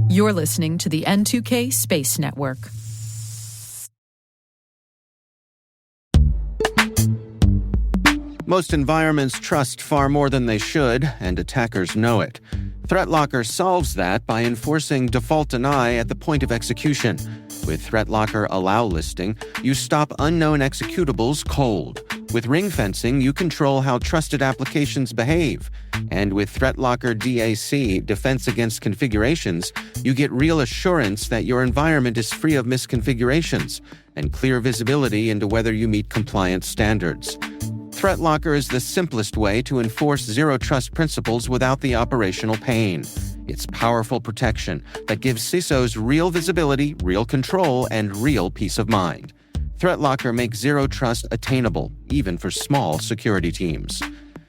You're listening to the N2K Space Network. Most environments trust far more than they should, and attackers know it. ThreatLocker solves that by enforcing default deny at the point of execution. With ThreatLocker Allow listing, you stop unknown executables cold. With ring fencing, you control how trusted applications behave. And with ThreatLocker DAC, Defense Against Configurations, you get real assurance that your environment is free of misconfigurations and clear visibility into whether you meet compliance standards. ThreatLocker is the simplest way to enforce zero-trust principles without the operational pain. It's powerful protection that gives CISOs real visibility, real control, and real peace of mind. ThreatLocker makes zero-trust attainable, even for small security teams.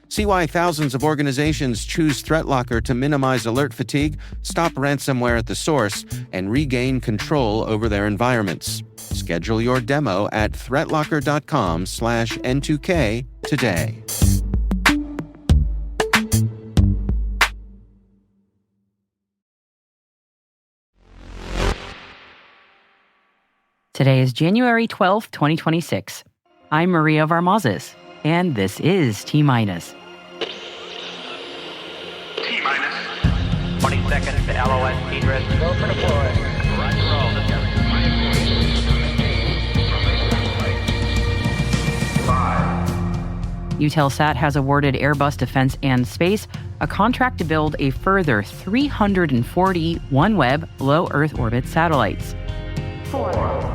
See why thousands of organizations choose ThreatLocker to minimize alert fatigue, stop ransomware at the source, and regain control over their environments. Schedule your demo at threatlocker.com/N2K today. Today is January 12th, 2026. I'm Maria Varmazes, and this is T-Minus. T-Minus. 20 seconds to LOS speed risk. Go for deploy. Roger, roll. Eutelsat has awarded Airbus Defence and Space a contract to build a further 340 OneWeb low Earth orbit satellites. 4.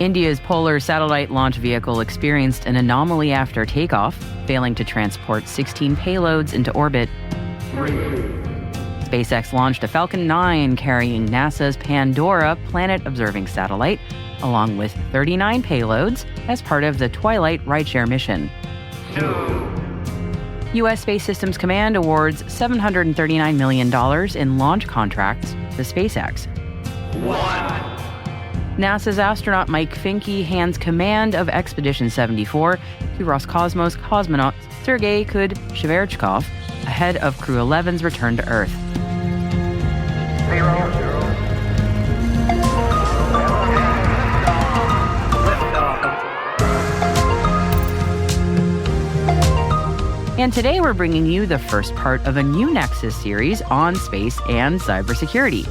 India's Polar Satellite Launch Vehicle experienced an anomaly after takeoff, failing to transport 16 payloads into orbit. 3. SpaceX launched a Falcon 9 carrying NASA's Pandora planet-observing satellite, along with 39 payloads as part of the Twilight rideshare mission. 2. U.S. Space Systems Command awards $739 million in launch contracts to SpaceX. 1. NASA's astronaut Mike Fincke hands command of Expedition 74 to Roscosmos cosmonaut Sergey Kud-Sverchkov ahead of Crew 11's return to Earth. 0. And today we're bringing you the first part of a new Nexus series on space and cybersecurity.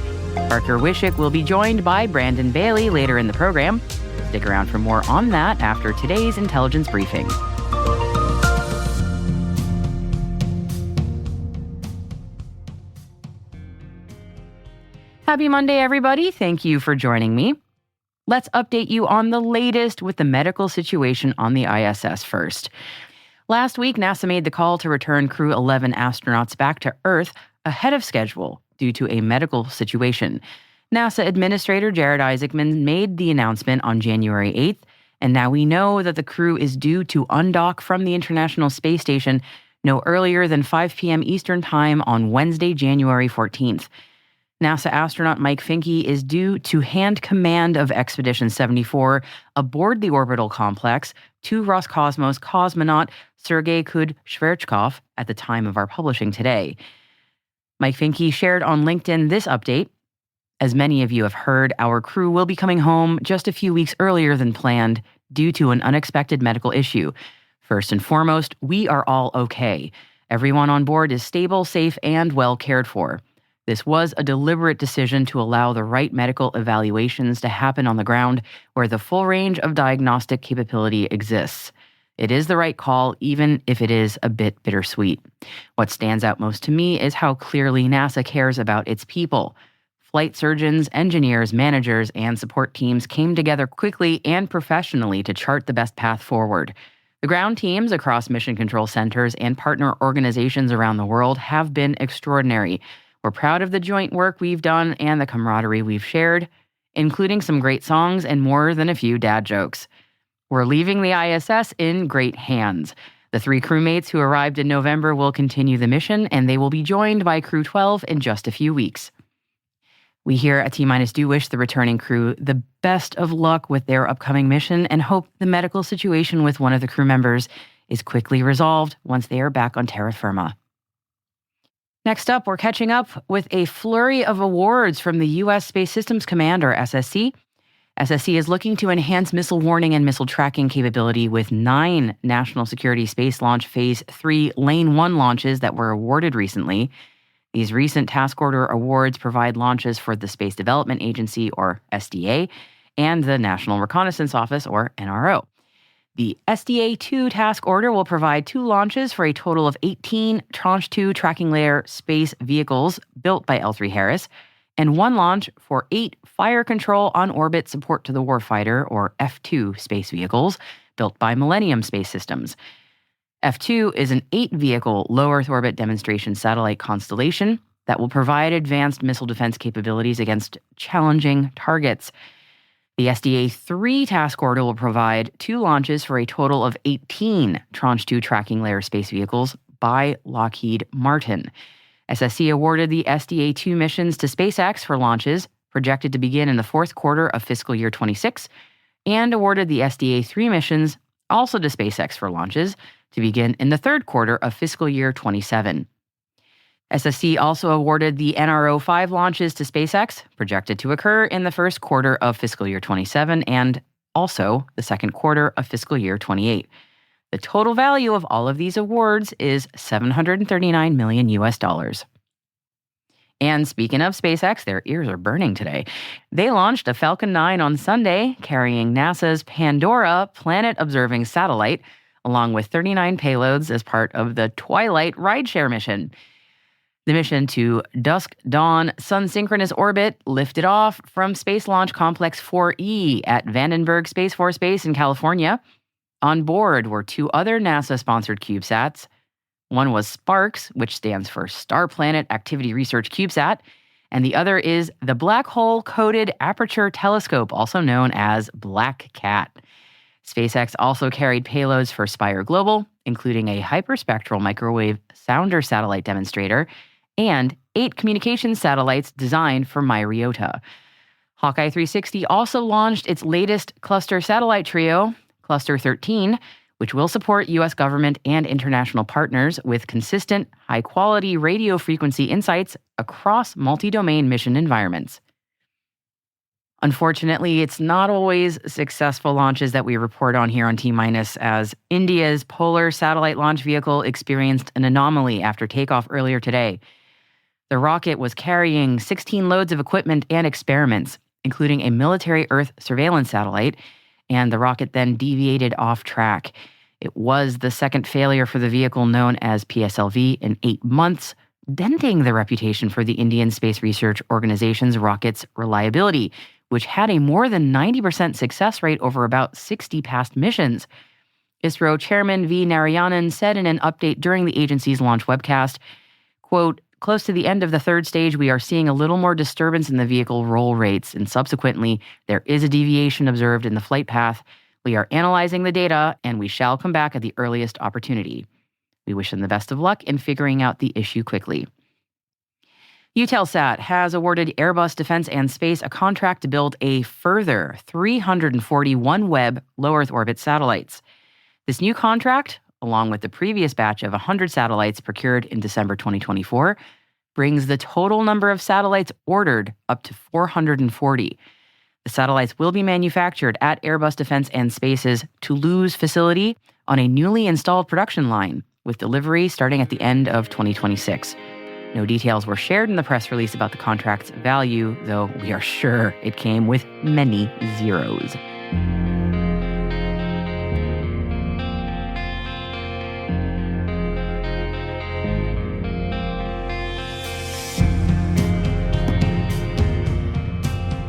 Parker Wishick will be joined by Brandon Bailey later in the program. Stick around for more on that after today's intelligence briefing. Happy Monday, everybody. Thank you for joining me. Let's update you on the latest with the medical situation on the ISS first. Last week, NASA made the call to return Crew 11 astronauts back to Earth ahead of schedule due to a medical situation. NASA Administrator Jared Isaacman made the announcement on January 8th, and now we know that the crew is due to undock from the International Space Station no earlier than 5 p.m. Eastern Time on Wednesday, January 14th. NASA astronaut Mike Fincke is due to hand command of Expedition 74 aboard the orbital complex to Roscosmos cosmonaut Sergey Kud-Sverchkov at the time of our publishing today. Mike Fincke shared on LinkedIn this update. As many of you have heard, our crew will be coming home just a few weeks earlier than planned due to an unexpected medical issue. First and foremost, we are all okay. Everyone on board is stable, safe, and well cared for. This was a deliberate decision to allow the right medical evaluations to happen on the ground where the full range of diagnostic capability exists. It is the right call, even if it is a bit bittersweet. What stands out most to me is how clearly NASA cares about its people. Flight surgeons, engineers, managers, and support teams came together quickly and professionally to chart the best path forward. The ground teams across mission control centers and partner organizations around the world have been extraordinary. We're proud of the joint work we've done and the camaraderie we've shared, including some great songs and more than a few dad jokes. We're leaving the ISS in great hands. The 3 crewmates who arrived in November will continue the mission, and they will be joined by Crew 12 in just a few weeks. We here at T-Minus do wish the returning crew the best of luck with their upcoming mission and hope the medical situation with one of the crew members is quickly resolved once they are back on terra firma. Next up, we're catching up with a flurry of awards from the U.S. Space Systems Command, or SSC. SSC is looking to enhance missile warning and missile tracking capability with 9 National Security Space Launch Phase 3 Lane 1 launches that were awarded recently. These recent task order awards provide launches for the Space Development Agency, or SDA, and the National Reconnaissance Office, or NRO. The SDA-2 task order will provide 2 launches for a total of 18 Tranche 2 tracking layer space vehicles built by L3Harris, and 1 launch for 8 Fire Control on-orbit support to the warfighter, or F2, space vehicles built by Millennium Space Systems. F2 is an 8-vehicle low Earth orbit demonstration satellite constellation that will provide advanced missile defense capabilities against challenging targets. The SDA-3 task order will provide 2 launches for a total of 18 Tranche 2 tracking layer space vehicles by Lockheed Martin. SSC awarded the SDA-2 missions to SpaceX for launches projected to begin in the 4th quarter of fiscal year 26, and awarded the SDA-3 missions also to SpaceX for launches to begin in the 3rd quarter of fiscal year 27. SSC also awarded the NRO 5 launches to SpaceX, projected to occur in the 1st quarter of fiscal year 27 and also the 2nd quarter of fiscal year 28. The total value of all of these awards is $739 million. And speaking of SpaceX, their ears are burning today. They launched a Falcon 9 on Sunday, carrying NASA's Pandora planet-observing satellite, along with 39 payloads as part of the Twilight rideshare mission. The mission to dusk-dawn sun-synchronous orbit lifted off from Space Launch Complex 4E at Vandenberg Space Force Base in California. On board were 2 other NASA-sponsored CubeSats. One was SPARCS, which stands for Star Planet Activity Research CubeSat, and the other is the Black Hole Coated Aperture Telescope, also known as Black Cat. SpaceX also carried payloads for Spire Global, including a hyperspectral microwave sounder satellite demonstrator and 8 communications satellites designed for Myriota. Hawkeye 360 also launched its latest cluster satellite trio, Cluster 13, which will support U.S. government and international partners with consistent, high-quality radio frequency insights across multi-domain mission environments. Unfortunately, it's not always successful launches that we report on here on T-Minus, as India's Polar Satellite Launch Vehicle experienced an anomaly after takeoff earlier today. The rocket was carrying 16 loads of equipment and experiments, including a military Earth surveillance satellite, and the rocket then deviated off track. It was the 2nd failure for the vehicle known as PSLV in 8 months, denting the reputation for the Indian Space Research Organization's rocket's reliability, which had a more than 90% success rate over about 60 past missions. ISRO Chairman V. Narayanan said in an update during the agency's launch webcast, quote, "Close to the end of the 3rd stage, we are seeing a little more disturbance in the vehicle roll rates, and subsequently, there is a deviation observed in the flight path. We are analyzing the data, and we shall come back at the earliest opportunity. We wish them the best of luck in figuring out the issue quickly." Eutelsat has awarded Airbus Defence and Space a contract to build a further 340 OneWeb low Earth orbit satellites. This new contract, along with the previous batch of 100 satellites procured in December 2024, brings the total number of satellites ordered up to 440. The satellites will be manufactured at Airbus Defence and Space's Toulouse facility on a newly installed production line, with delivery starting at the end of 2026. No details were shared in the press release about the contract's value, though we are sure it came with many zeros.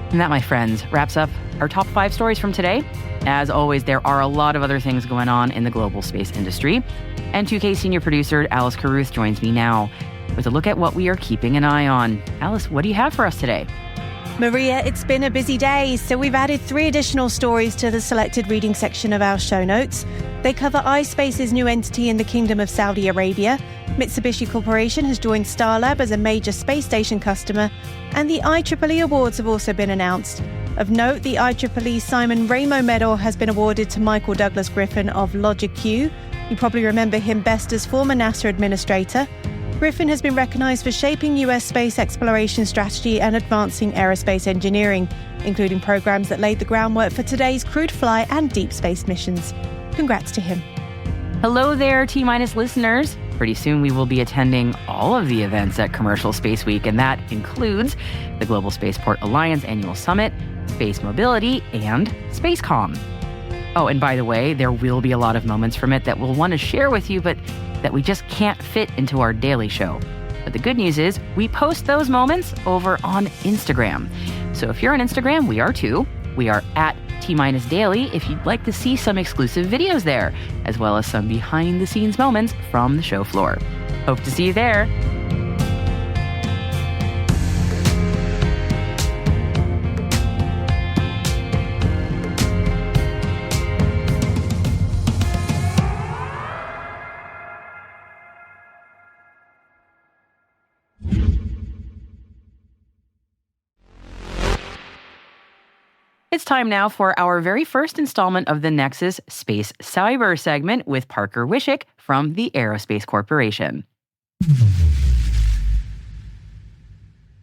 And that, my friends, wraps up our top 5 stories from today. As always, there are a lot of other things going on in the global space industry. N2K senior producer Alice Carruth joins me now with a look at what we are keeping an eye on. Alice, what do you have for us today? Maria, it's been a busy day, so we've added 3 additional stories to the selected reading section of our show notes. They cover iSpace's new entity in the Kingdom of Saudi Arabia, Mitsubishi Corporation has joined Starlab as a major space station customer, and the IEEE awards have also been announced. Of note, the IEEE Simon Ramo Medal has been awarded to Michael Douglas Griffin of LogicQ. You probably remember him best as former NASA administrator. Griffin has been recognised for shaping US space exploration strategy and advancing aerospace engineering, including programs that laid the groundwork for today's crewed flight and deep space missions. Congrats to him. Hello there, T-Minus listeners. Pretty soon we will be attending all of the events at Commercial Space Week, and that includes the Global Spaceport Alliance Annual Summit, Space Mobility, and SpaceCom. Oh, and by the way, there will be a lot of moments from it that we'll want to share with you, but that we just can't fit into our daily show. But the good news is we post those moments over on Instagram. So if you're on Instagram, we are too. We are at T-Daily if you'd like to see some exclusive videos there, as well as some behind-the-scenes moments from the show floor. Hope to see you there. It's time now for our very first installment of the Nexus Space Cyber segment with Parker Wishick from the Aerospace Corporation.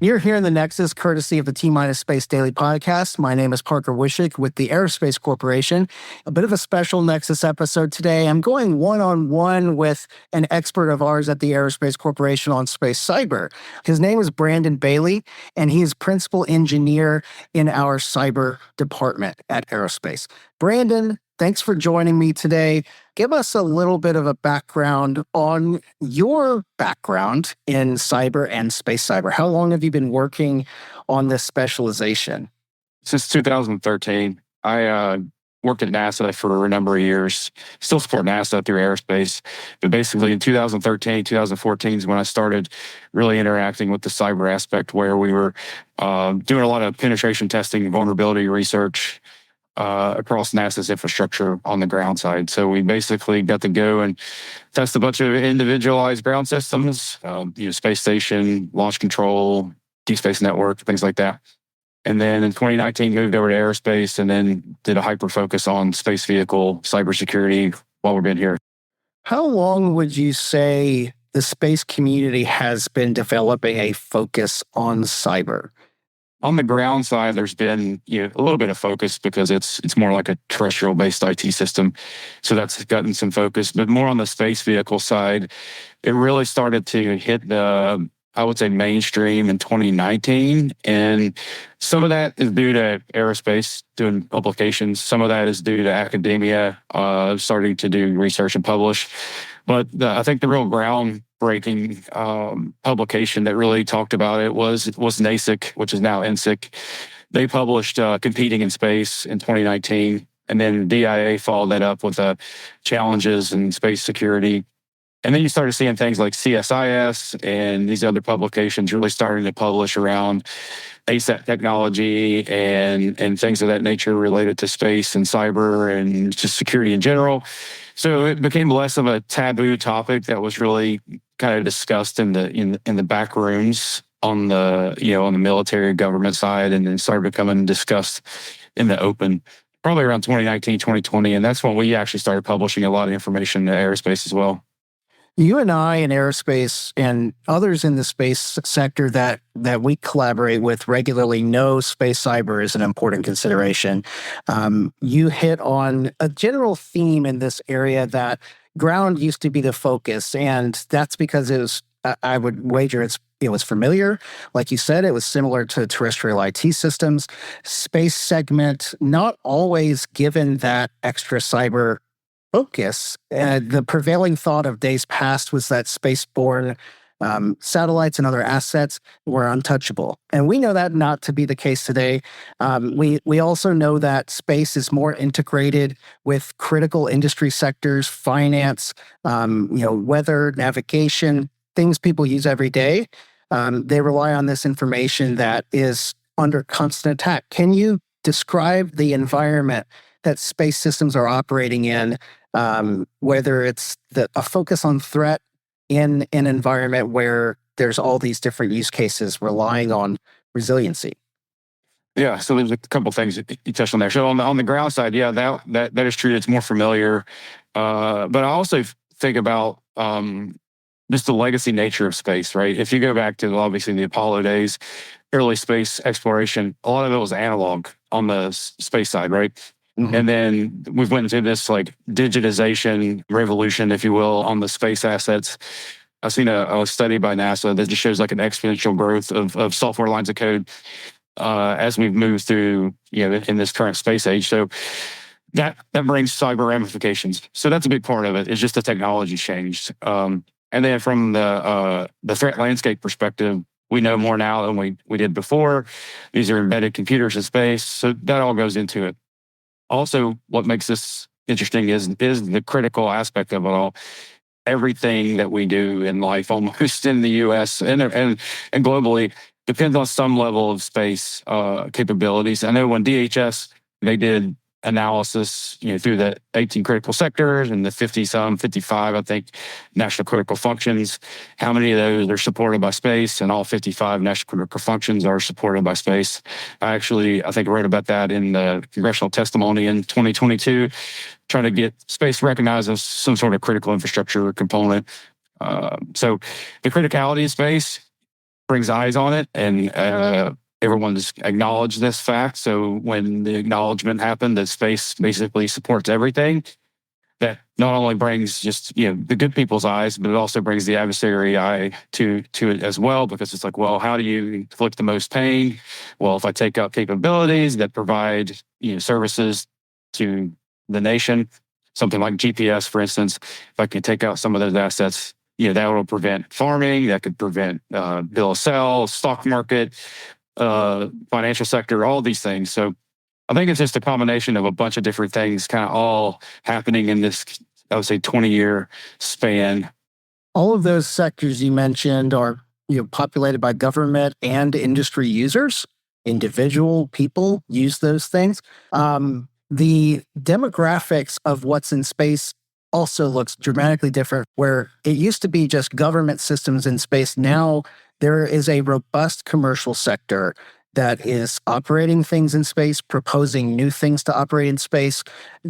You're here in the Nexus, courtesy of the T-Minus Space Daily podcast. My name is Parker Wishick with the Aerospace Corporation. A bit of a special Nexus episode today. I'm going one-on-one with an expert of ours at the Aerospace Corporation on space cyber. His name is Brandon Bailey, and he is principal engineer in our cyber department at Aerospace. Brandon, thanks for joining me today. Give us a little bit of a background on your background in cyber and space cyber. How long have you been working on this specialization? Since 2013. I worked at NASA for a number of years, still support NASA through aerospace. But basically in 2013, 2014 is when I started really interacting with the cyber aspect, where we were doing a lot of penetration testing, vulnerability research, across NASA's infrastructure on the ground side. So we basically got to go and test a bunch of individualized ground systems, space station, launch control, deep space network, things like that. And then in 2019, moved over to aerospace and then did a hyper focus on space vehicle cybersecurity while we've been here. How long would you say the space community has been developing a focus on cyber? On the ground side, there's been a little bit of focus because it's more like a terrestrial-based IT system. So that's gotten some focus. But more on the space vehicle side, it really started to hit the, I would say, mainstream in 2019. And some of that is due to aerospace doing publications. Some of that is due to academia starting to do research and publish. But I think the real groundbreaking publication that really talked about it was NASIC, which is now NSIC. They published Competing in Space in 2019, and then DIA followed that up with challenges in space security. And then you started seeing things like CSIS and these other publications really starting to publish around ASAT technology and things of that nature related to space and cyber and just security in general. So it became less of a taboo topic that was really kind of discussed in the back rooms on the on the military government side, and then started becoming discussed in the open probably around 2019, 2020. And that's when we actually started publishing a lot of information in aerospace as well. You and I in aerospace and others in the space sector that we collaborate with regularly know space cyber is an important consideration. You hit on a general theme in this area that ground used to be the focus, and that's because it was, I would wager it was familiar. Like you said, it was similar to terrestrial IT systems. Space segment, not always given that extra cyber focus. The prevailing thought of days past was that spaceborne satellites and other assets were untouchable. And we know that not to be the case today. We also know that space is more integrated with critical industry sectors, finance, weather, navigation, things people use every day. They rely on this information that is under constant attack. Can you describe the environment that space systems are operating in, whether it's a focus on threat in an environment where there's all these different use cases relying on resiliency? Yeah, so there's a couple of things that you touched on there. So on the ground side, yeah, that is true. It's more familiar. But I also think about just the legacy nature of space, right? If you go back to obviously the Apollo days, early space exploration, a lot of it was analog on the space side, right? Mm-hmm. And then we've went into this like digitization revolution, if you will, on the space assets. I've seen a study by NASA that just shows like an exponential growth of software lines of code as we've moved through, in this current space age. So that brings cyber ramifications. So that's a big part of it. It's just the technology changed. And then from the threat landscape perspective, we know more now than we did before. These are embedded computers in space. So that all goes into it. Also, what makes this interesting is the critical aspect of it all. Everything that we do in life, almost in the U.S. and globally, depends on some level of space capabilities. I know when DHS, they did analysis, through the 18 critical sectors and the 55, I think, national critical functions. How many of those are supported by space? And all 55 national critical functions are supported by space. I think wrote about that in the congressional testimony in 2022, trying to get space recognized as some sort of critical infrastructure component. So the criticality of space brings eyes on it, and everyone's acknowledged this fact. So when the acknowledgement happened that space basically supports everything, that not only brings just the good people's eyes, but it also brings the adversary eye to it as well, because it's like, well, how do you inflict the most pain? Well, if I take out capabilities that provide services to the nation, something like GPS, for instance, if I can take out some of those assets, that will prevent farming, that could prevent bill of sale, stock market, financial sector, all these things. So I think it's just a combination of a bunch of different things kind of all happening in this, I would say, 20-year span. All of those sectors you mentioned are populated by government and industry users. Individual people use those things. The demographics of what's in space also looks dramatically different, where it used to be just government systems in space. Now there is a robust commercial sector that is operating things in space, proposing new things to operate in space.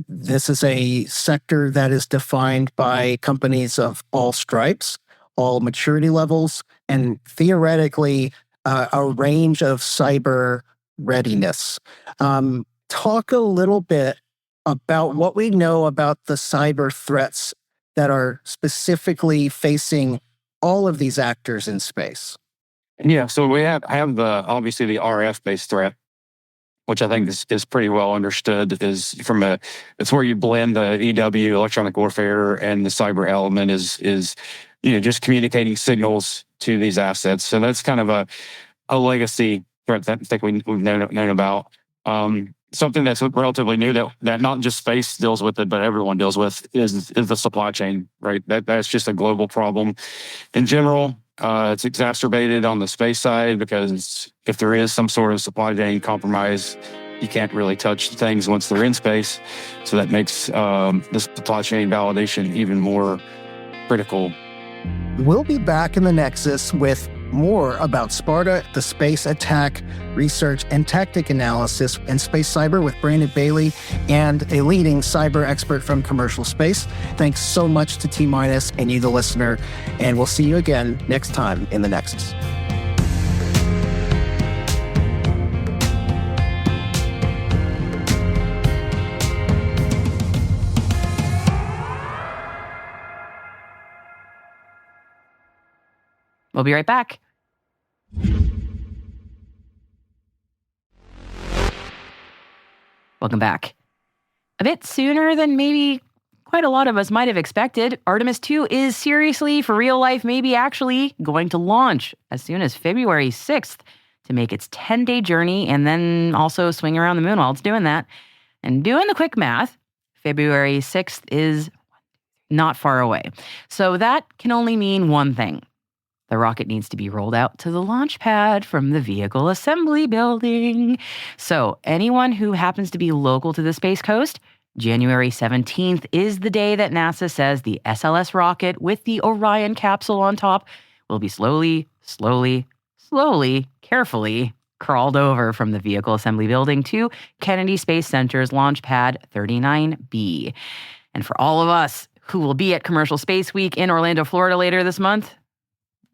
This is a sector that is defined by companies of all stripes, all maturity levels, and theoretically a range of cyber readiness. Talk a little bit about what we know about the cyber threats that are specifically facing all of these actors in space. Yeah, so we have obviously the RF-based threat, which I think is pretty well understood. It's where you blend the EW, electronic warfare, and the cyber element is just communicating signals to these assets. So that's kind of a legacy threat that I think we've known about. Something that's relatively new that not just space deals with it, but everyone deals with is the supply chain, right? That's just a global problem in general. It's exacerbated on the space side because if there is some sort of supply chain compromise, you can't really touch things once they're in space. So that makes the supply chain validation even more critical. We'll be back in the Nexus with more about Sparta, the space attack, research and tactic analysis, and space cyber with Brandon Bailey and a leading cyber expert from commercial space. Thanks so much to T-Minus and you, the listener, and we'll see you again next time in the Nexus. We'll be right back. Welcome back. A bit sooner than maybe quite a lot of us might have expected, Artemis 2 is seriously, for real life, maybe actually going to launch as soon as February 6th to make its 10-day journey and then also swing around the moon while it's doing that. And doing the quick math, February 6th is not far away. So that can only mean one thing. The rocket needs to be rolled out to the launch pad from the vehicle assembly building. So anyone who happens to be local to the Space Coast, January 17th is the day that NASA says the SLS rocket with the Orion capsule on top will be slowly, carefully crawled over from the vehicle assembly building to Kennedy Space Center's launch pad 39B. And for all of us who will be at Commercial Space Week in Orlando, Florida later this month.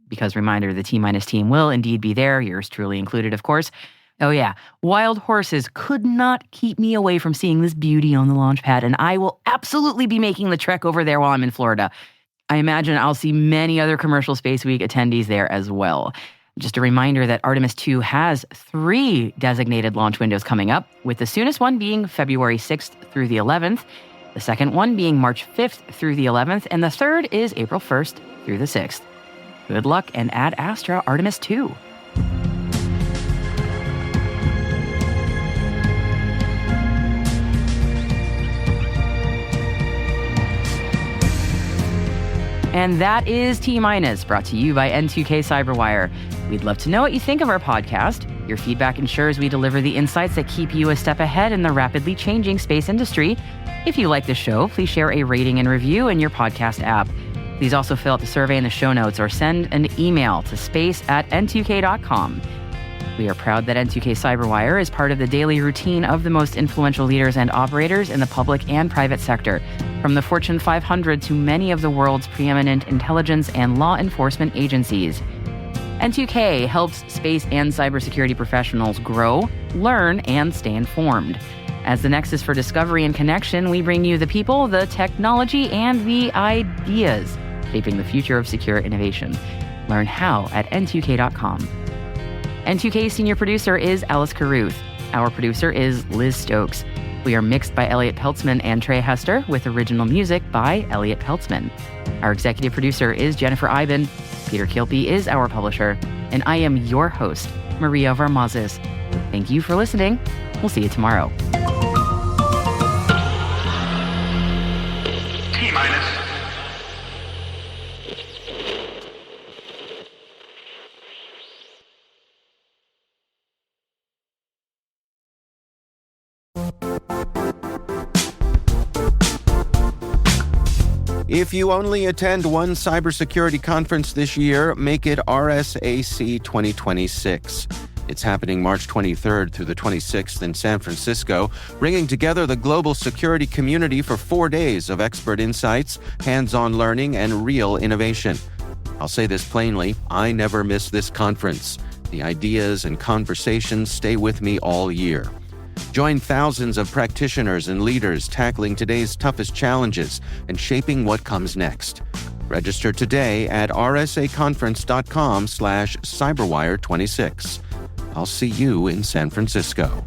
Because reminder, the T-minus team will indeed be there, yours truly included, of course. Oh yeah, wild horses could not keep me away from seeing this beauty on the launch pad, and I will absolutely be making the trek over there while I'm in Florida. I imagine I'll see many other Commercial Space Week attendees there as well. Just a reminder that Artemis II has 3 designated launch windows coming up, with the soonest one being February 6th through the 11th, the second one being March 5th through the 11th, and the third is April 1st through the 6th. Good luck and ad astra Artemis II. And that is T-Minus, brought to you by N2K Cyberwire. We'd love to know what you think of our podcast. Your feedback ensures we deliver the insights that keep you a step ahead in the rapidly changing space industry. If you like the show, please share a rating and review in your podcast app. Please also fill out the survey in the show notes or send an email to space@n2k.com. We are proud that N2K Cyberwire is part of the daily routine of the most influential leaders and operators in the public and private sector, from the Fortune 500 to many of the world's preeminent intelligence and law enforcement agencies. N2K helps space and cybersecurity professionals grow, learn, and stay informed. As the nexus for discovery and connection, we bring you the people, the technology, and the ideas shaping the future of secure innovation. Learn how at n2k.com. N2K senior producer is Alice Carruth. Our producer is Liz Stokes. We are mixed by Elliot Peltzman and Trey Hester, with original music by Elliot Peltzman. Our executive producer is Jennifer Iben. Peter Kilpie is our publisher. And I am your host, Maria Varmazes. Thank you for listening. We'll see you tomorrow. T-minus. If you only attend one cybersecurity conference this year, make it RSAC 2026. It's happening March 23rd through the 26th in San Francisco, bringing together the global security community for 4 days of expert insights, hands-on learning, and real innovation. I'll say this plainly, I never miss this conference. The ideas and conversations stay with me all year. Join thousands of practitioners and leaders tackling today's toughest challenges and shaping what comes next. Register today at rsaconference.com/cyberwire26. I'll see you in San Francisco.